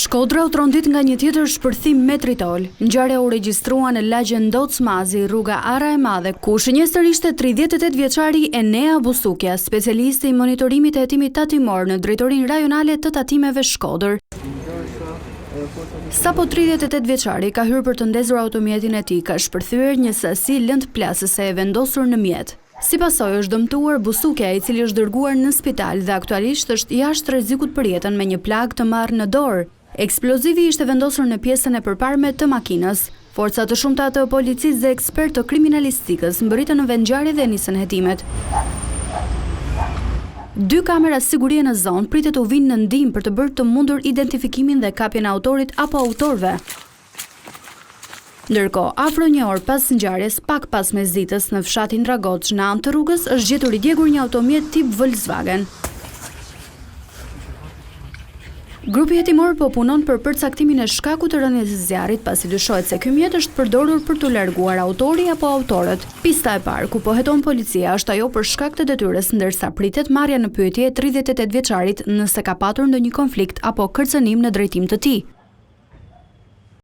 Shkodra u trondit nga një tjetër shpërthim metritol. Ngjarja u regjistrua në lagjen Docmazi, rruga Ara e Madhe, ku shënjestër ishte 38 vjeçari Enea Busukja, specialisti i monitorimit e hetimit tatimor në Drejtorinë Rajonale të Tatimeve Shkodër. Sapo 38 vjeçari ka hyrë për të ndezur automjetin e tij, ka shpërthyer një sasi lëndplasëse e vendosur në mjet. Si pasojë është dëmtuar Busukja, i cili është dërguar në spital dhe aktualisht është jashtë rrezikut për jetën me një plagë të marrë në dorë. Eksplozivi ishte vendosur në pjesën e përparme të makinës. Forca të shumta të policisë dhe ekspertë të kriminalistikës mbërritën në vendngjarje dhe nisën hetimet. 2 kamera sigurie në zonë pritet u vinë në ndihmë për të bërë të mundur identifikimin dhe kapjen e autorit apo autorëve. Ndërkohë, afro një orë pas ngjarjes, pak pas mesditës në fshatin Dragoç, në anë të rrugës, është gjetur i djegur një automjet tip Volkswagen. Grupi hetimor po punon për përcaktimin e shkakut të rënies së zjarrit, pasi dyshohet se ky mjet është përdorur për t'u larguar autori apo autorët. Pista e parë ku po heton policia është ajo për shkak të detyrës, ndërsa pritet marrja në pyetje 38 vjeçarit nëse ka patur ndonjë konflikt apo kërcënim në drejtim të tij.